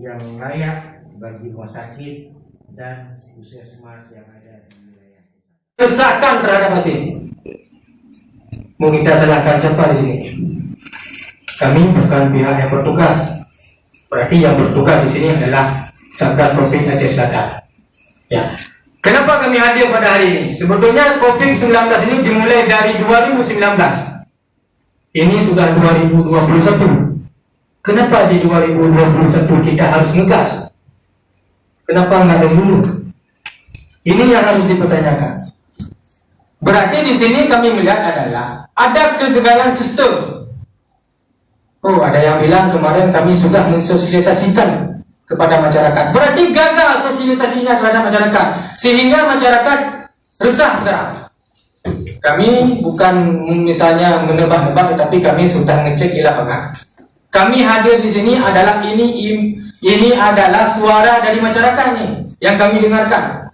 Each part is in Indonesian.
yang layak bagi rumah sakit dan puskesmas yang ada di wilayah. Desakan terhadap pasien. Mau kita salahkan siapa di sini? Kami bukan pihak yang bertugas. Berarti yang bertugas di sini adalah Satgas Covid Aceh Selatan. Ya. Kenapa kami hadir pada hari ini? Sebetulnya COVID-19 ini dimulai dari 2019. Ini sudah 2021. Kenapa di 2021 kita harus ngegas? Kenapa nggak dari dulu? Ini yang harus dipertanyakan. Berarti di sini kami melihat adalah ada kegagalan sistem. Oh, ada yang bilang kemarin kami sudah mensosialisasikan kepada masyarakat. Berarti gagal sosialisasinya terhadap masyarakat, sehingga masyarakat resah sekarang. Kami bukan misalnya menebak-nebak, tetapi kami sudah ngecek di lapangan. Kami hadir di sini adalah ini adalah suara dari masyarakat nih yang kami dengarkan.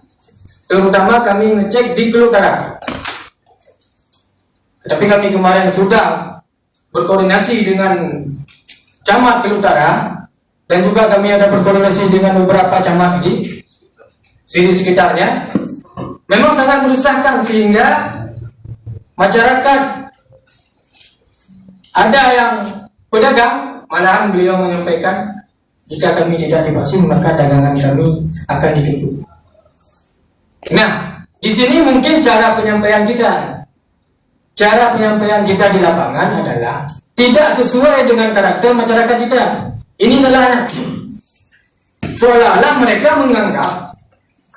Terutama kami ngecek di Teluk Utara. Tapi kami kemarin sudah berkoordinasi dengan camat Teluk Utara, dan juga kami ada berkoordinasi dengan beberapa camat di sini sekitarnya. Memang sangat meresahkan, sehingga masyarakat ada yang pedagang, malahan beliau menyampaikan jika kami tidak divaksin maka dagangan kami akan ditutup. Nah, di sini mungkin cara penyampaian kita di lapangan adalah tidak sesuai dengan karakter masyarakat kita. Ini salahnya. Seolah-olah mereka menganggap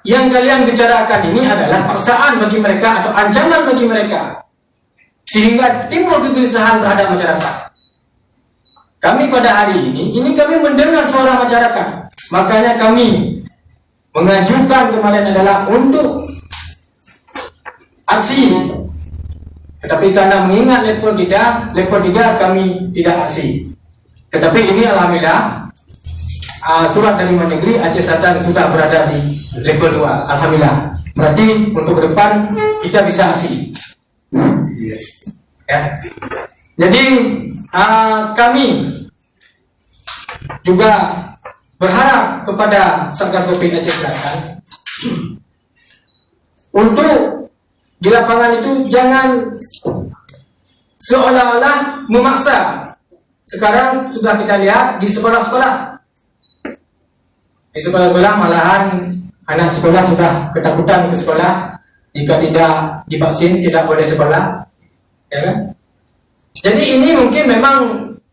yang kalian bicarakan ini adalah paksaan bagi mereka atau ancaman bagi mereka, sehingga timbul kegelisahan terhadap masyarakat. Kami pada hari ini kami mendengar suara masyarakat. Makanya kami mengajukan kemarin adalah untuk aksi. Tetapi karena mengingat level 3 kami tidak aksi. Tetapi ini alhamdulillah surat dari Mendagri Aceh Selatan sudah berada di level 2. Alhamdulillah. Berarti untuk ke depan kita bisa aksi. Ya. Jadi kami juga berharap kepada Satgas Covid Aceh Selatan untuk di lapangan itu jangan seolah-olah memaksa. Sekarang sudah kita lihat di sekolah-sekolah. Di sekolah-sekolah malahan anak sekolah sudah ketakutan ke sekolah. Jika tidak divaksin tidak boleh sekolah. Ya kan? Jadi ini mungkin memang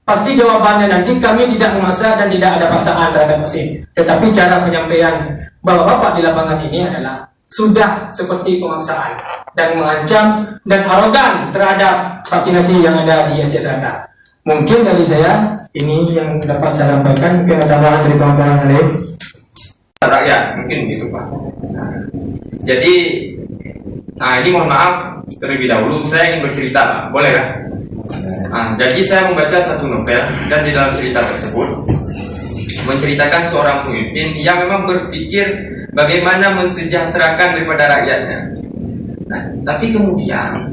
pasti jawabannya nanti kami tidak memaksa dan tidak ada paksaan terhadap vaksin. Tetapi cara penyampaian bapak-bapak di lapangan ini adalah sudah seperti pemaksaan dan mengancam dan arogan terhadap vaksinasi yang ada di Aceh Selatan. Mungkin dari saya ini yang dapat saya sampaikan. Mungkin ada tambahan dari kawan-kawan lain. Rakyat mungkin gitu Pak. Jadi ini mohon maaf terlebih dahulu saya ingin bercerita Pak. Boleh kan? Jadi saya membaca satu novel dan di dalam cerita tersebut menceritakan seorang pemimpin yang memang berpikir bagaimana mensejahterakan daripada rakyatnya. Nah, tapi kemudian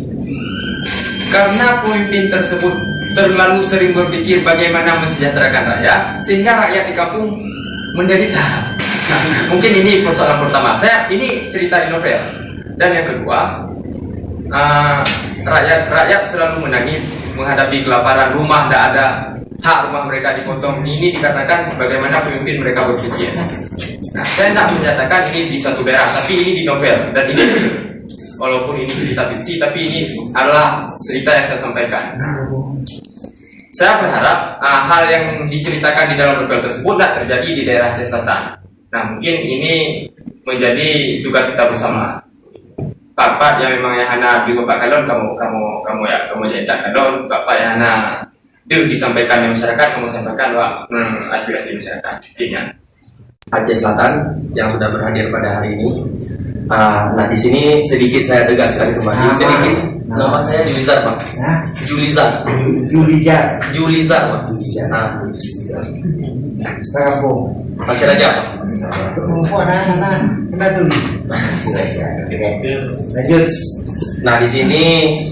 karena pemimpin tersebut terlalu sering berpikir bagaimana mensejahterakan rakyat, sehingga rakyat di kampung menderita. Nah, mungkin ini persoalan pertama. Ini cerita di novel. Dan yang kedua, rakyat selalu menangis menghadapi kelaparan, rumah tidak ada, hak rumah mereka dipotong. Ini dikarenakan bagaimana pemimpin mereka berpikir. Nah, saya tidak menyatakan ini di suatu daerah, tapi ini di novel dan ini walaupun ini cerita fiksi, tapi ini adalah cerita yang saya sampaikan. Saya berharap hal yang diceritakan di dalam novel tersebut tidak terjadi di daerah Aceh Selatan. Nah, mungkin ini menjadi tugas kita bersama. Bapak yang memang yang hana di Bapak Kalon, kamu jadi Kalon, Bapak yang hana disampaikan di masyarakat, kamu sampaikan aspirasi masyarakat. Intinya Aceh Selatan yang sudah berhadir pada hari ini. Nah, di sini sedikit saya tegaskan kembali. Nama saya Julizar, Pak. Julizar, Pak. Pasir aja, Pak. Nah, di sini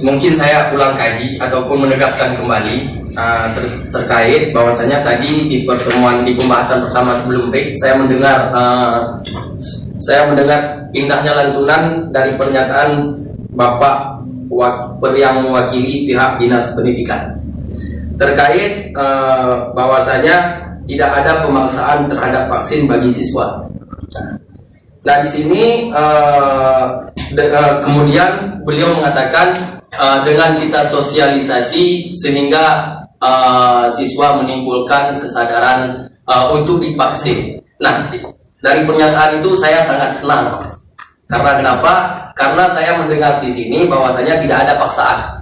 mungkin saya ulang kaji ataupun menegaskan kembali terkait bahwasanya tadi di pertemuan di pembahasan pertama sebelum break saya mendengar indahnya lantunan dari pernyataan Bapak yang mewakili pihak Dinas Pendidikan terkait bahwasanya tidak ada pemaksaan terhadap vaksin bagi siswa. Nah di sini kemudian beliau mengatakan dengan kita sosialisasi sehingga siswa menimbulkan kesadaran untuk divaksin. Nah dari pernyataan itu saya sangat senang. Karena kenapa? Karena saya mendengar di sini bahwasanya tidak ada paksaan.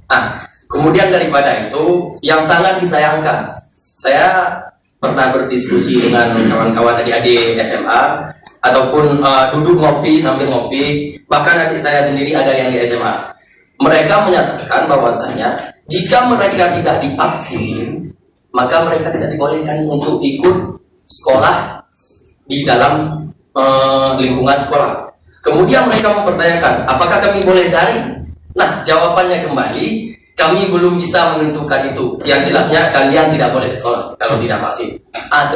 Nah kemudian daripada itu yang sangat disayangkan, saya pernah berdiskusi dengan kawan-kawan adik-adik SMA ataupun duduk ngopi sambil ngopi, bahkan adik saya sendiri ada yang di SMA. Mereka menyatakan bahwasanya jika mereka tidak divaksin, maka mereka tidak dibolehkan untuk ikut sekolah di dalam lingkungan sekolah. Kemudian mereka mempertanyakan, apakah kami boleh daring? Nah, jawabannya kembali, kami belum bisa menentukan itu. Yang jelasnya kalian tidak boleh sekolah kalau tidak vaksin.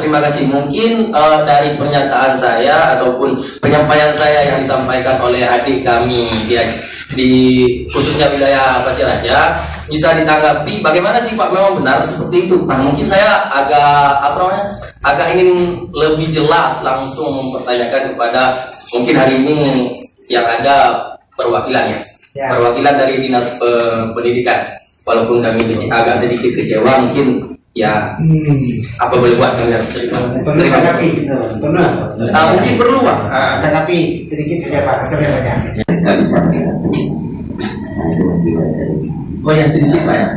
Terima kasih. Mungkin dari pernyataan saya ataupun penyampaian saya yang disampaikan oleh adik kami di khususnya wilayah Pasir Raja bisa ditanggapi bagaimana sih Pak, memang benar seperti itu. Nah mungkin saya agak ingin lebih jelas langsung mempertanyakan kepada mungkin hari ini yang ada perwakilannya, perwakilan dari Dinas Pendidikan. Walaupun kami agak sedikit kecewa, mungkin ya apa boleh buat, kami harus terima. Terima kasih. Mungkin perlu Pak. Tetapi sedikit saja Pak, sampai banyak. Oh ya sedikit Pak ya.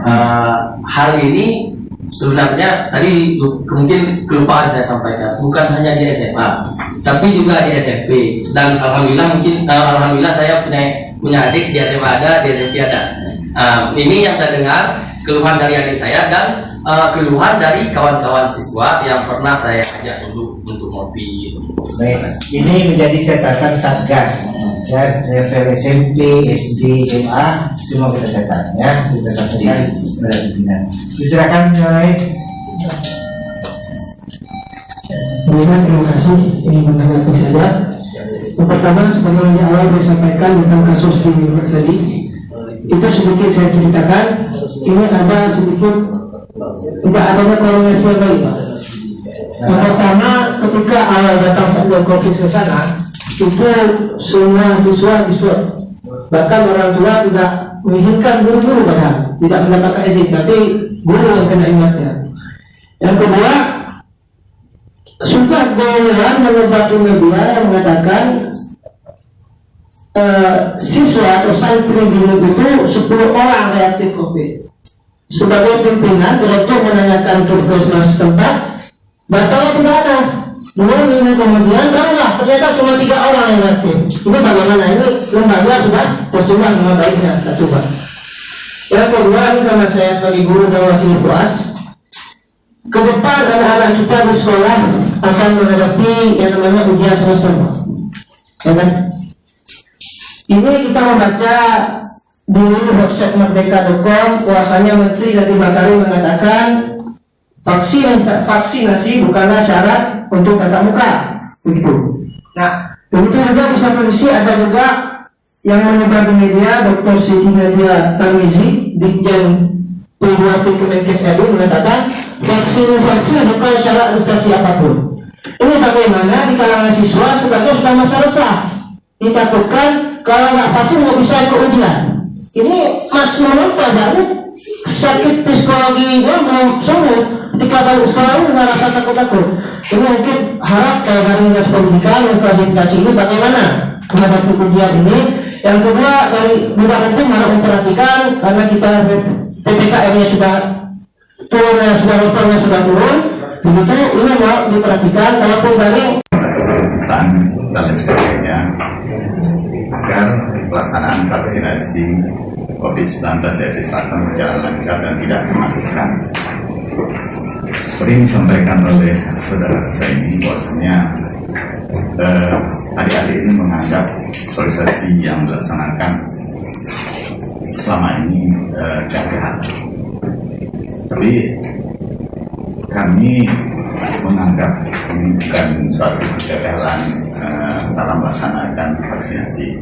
Hal ini sebenarnya tadi mungkin kelupaan saya sampaikan, bukan hanya di SMA, tapi juga di SMP. Dan alhamdulillah saya punya adik di SMA ada, di SMP ada. Ini yang saya dengar keluhan dari adik saya dan keluhan dari kawan-kawan siswa yang pernah saya ajak dulu untuk ngopi. Baik, ini menjadi catatan Satgas ya, level SMP, SD, SMA semua kita catat ya, kita sampaikan kepada pimpinan. Silakan yang lain. Terima kasih. Ingin menanggapi saja. Yang pertama, sebagaimana di awal saya sampaikan tentang kasus di Universitas tadi, itu sedikit saya ceritakan. Ini ada sedikit tidak adanya korelasi yang baik. Yang pertama, ketika awal datang sebelum COVID ke sana, itu semua siswa diswab. Bahkan orang tua tidak mengizinkan guru-guru, padahal tidak mendapatkan izin, tapi guru yang kena imbasnya. Yang kedua, sudah benar menyebabkan media yang mengatakan siswa atau santri di itu 10 orang reaktif COVID. Sebagai pimpinan, direktur menanyakan ke puskesmas setempat, batalnya tidak ada. 2 minggu kemudian, taruhlah ternyata cuma 3 orang yang reaktif. Ini bagaimana? Ini lembaga sudah percuma dengan baiknya, kita coba. Yang kedua, ini karena saya sebagai guru dan wakil FUAS, ke depan anak-anak kita di sekolah akan menghadapi yang namanya ujian semester. Ya kan? Ini kita membaca di website merdeka.com, bahwasanya Menteri Nadiem Makarim mengatakan vaksinasi bukanlah syarat untuk tatap muka, begitu. Nah, begitu juga di satu sisi ada juga yang menyebar di media, Dr. Siti Nadia Tarmizi, Dirjen P2P Kemenkes RI mengatakan vaksinasi bukan syarat administrasi apapun. Ini bagaimana di kalangan siswa sebagai sudah masa resah, ditakutkan kalau nggak vaksin nggak bisa ikut ujian. Ini masih padahal sakit psikologi mau sembuh ketika balik sekolah ini nggak rasa takut-takut. Ini mungkin harap dari Dinas Pendidikan memfasilitasi ini bagaimana menghadapi ujian ini. Yang kedua, dari bidang hukum harus memperhatikan karena kita PPKM-nya sudah turun, levelnya sudah turun, begitu ini mau diperhatikan kalaupun dari dan lain sebagainya agar pelaksanaan vaksinasi COVID-19 di Aceh Selatan berjalan lancar dan tidak mematikan. Seperti yang disampaikan oleh saudara saya ini, bahwasanya adik-adik ini menganggap sosialisasi yang dilaksanakan selama ini tidak berhasil. Tapi kami menganggap ini bukan suatu kegagalan dalam melaksanakan vaksinasi,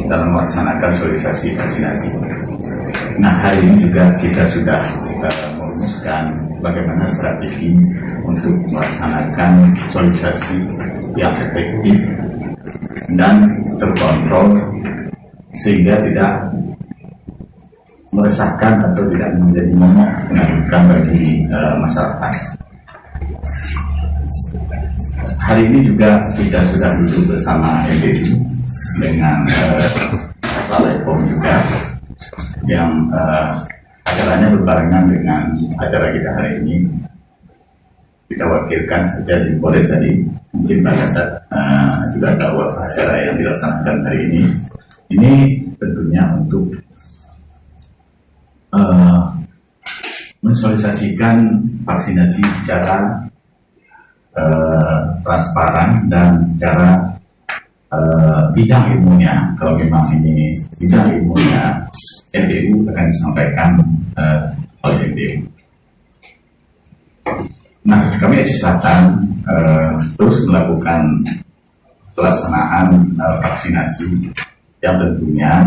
dalam melaksanakan sosialisasi vaksinasi. Nah, hari ini juga kita sudah merumuskan bagaimana strategi untuk melaksanakan sosialisasi yang efektif dan terkontrol sehingga tidak meresahkan atau tidak menjadi momok menakutkan bagi masyarakat. Hari ini juga kita sudah duduk bersama MPU dengan Balai POM juga yang acaranya berbarengan dengan acara kita hari ini. Kita wakilkan saja di Polres tadi, mungkin Pak Kasat juga tahu acara yang dilaksanakan hari ini. Ini tentunya untuk mensosialisasikan vaksinasi secara transparan dan secara bidang ilmunya. Kalau memang ini bidang ilmunya MPU akan disampaikan oleh MPU. Nah, kami di Selatan terus melakukan pelaksanaan vaksinasi yang tentunya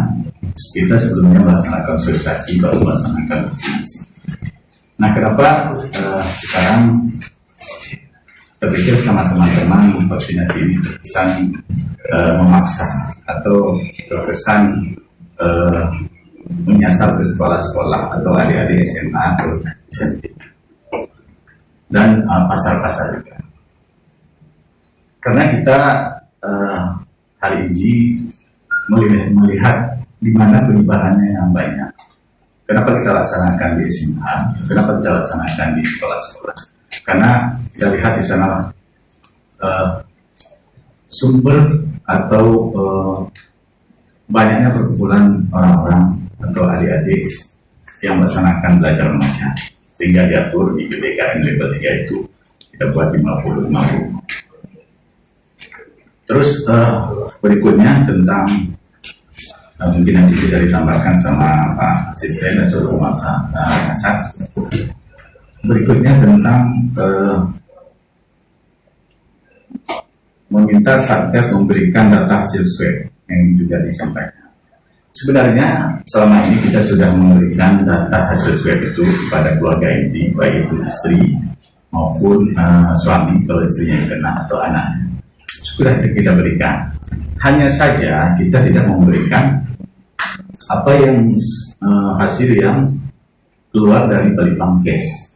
kita sebelumnya melaksanakan sosialisasi baru melaksanakan vaksinasi. Nah, kenapa sekarang terpikir sama teman-teman vaksinasi ini terkesan memaksa atau terkesan menyasar ke sekolah-sekolah atau adik-adik SMA atau SMP dan pasar-pasar juga. Karena kita hari ini melihat di mana penyebarannya yang banyak. Kenapa kita laksanakan di SMA? Kenapa kita laksanakan di sekolah-sekolah? Karena kita lihat di sana sumber atau banyaknya perkumpulan orang-orang atau adik-adik yang melaksanakan belajar mengajar, sehingga diatur di PPKM level 3 itu kita buat 50-50. Terus berikutnya tentang mungkin nanti bisa ditambahkan sama Pak Asisten atau sama Pak Kasat. Berikutnya tentang meminta Satgas memberikan data hasil swab yang juga disampaikan. Sebenarnya selama ini kita sudah memberikan data hasil swab itu kepada keluarga inti, baik itu istri maupun suami kalau istrinya yang kena atau anaknya. Sudah kita berikan. Hanya saja kita tidak memberikan apa yang hasil yang keluar dari Balitbangkes.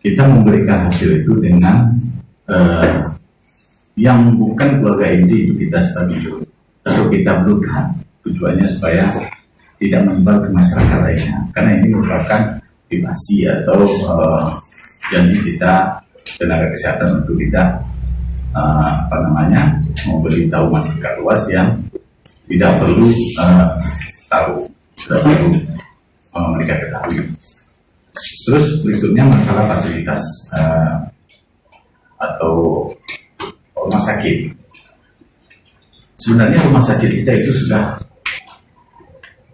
Kita memberikan hasil itu dengan yang bukan keluarga inti itu kita stabilo atau kita blukan, tujuannya supaya tidak menyebar ke masyarakat lainnya, karena ini merupakan privasi atau janji kita tenaga kesehatan untuk kita memberitahu masyarakat luas yang tidak perlu tahu, tidak perlu mereka ketahui. Terus berikutnya masalah fasilitas atau rumah sakit. Sebenarnya rumah sakit kita itu sudah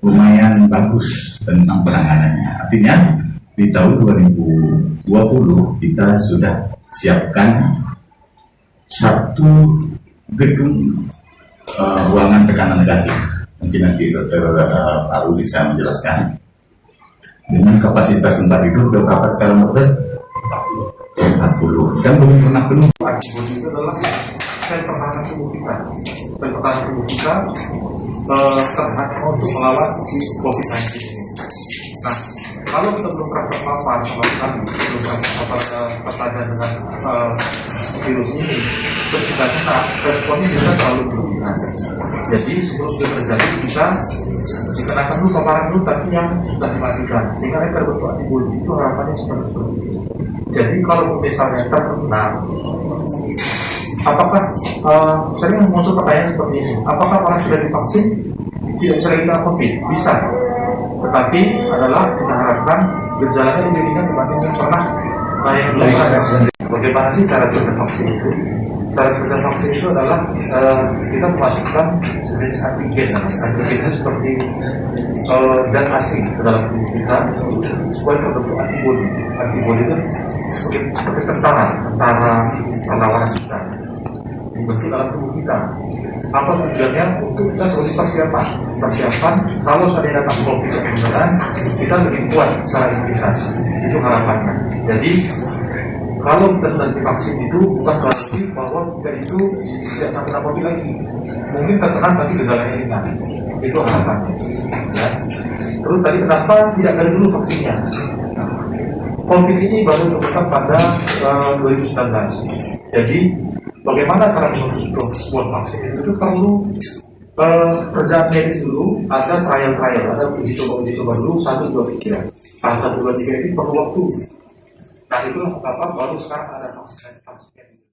lumayan bagus tentang penanganannya. Artinya di tahun 2020 kita sudah siapkan satu gedung ruangan tekanan negatif. Mungkin nanti Dr. Paru bisa menjelaskan. Dengan kapasitas tempat itu berapa sekarang dokter? 40. Dan belum pernah penuh. Itu adalah sel pertahanan tubuh kita. Sel pertahanan tubuh kita terhadap untuk melawan COVID-19 ini. Nah, kalau kita belum pernah terpapar belum pernah terpapar dengan virus ini, terus kita kena responnya juga terlalu berlebihan. Jadi sebelum itu terjadi bisa dikenakan dulu paparan dulu, tapi yang sudah dimatikan sehingga mereka berbentuk antibodi. Itu harapannya seperti itu. Jadi kalau misalnya terkena, apakah sering muncul pertanyaan seperti ini, apakah orang sudah divaksin tidak bisa kena COVID? Bisa, tetapi adalah kita harapkan gejalanya lebih ringan dibanding yang pernah yang belum ada. Bagaimana sih cara tervaksin itu? cara kerja vaksin itu adalah kita memasukkan sejenis antigen. Antigen itu seperti zat asing ke dalam tubuh kita supaya terbentuk antibodi. Antibodi itu seperti tentara perlawanan kita dibentuk dalam tubuh kita. Apa tujuannya? Untuk kita sebagai persiapan kalau sudah datang COVID yang beneran, kita lebih kuat secara imunitas. Itu harapannya. Jadi kalau kita sudah divaksin itu bukan berarti bahwa kita itu tidak terkena COVID lagi. Mungkin terkena tapi gejalanya ringan. Itu harapannya. Ya. Terus tadi kenapa tidak dari dulu vaksinnya? COVID ini baru ditemukan pada 2019. Jadi bagaimana cara menuju sebuah vaksin itu perlu kerjaan medis dulu, ada trial, ada uji coba dulu 1, 2, 3. 1, 2, 3 ini perlu waktu. Nah itulah kenapa baru sekarang ada vaksin.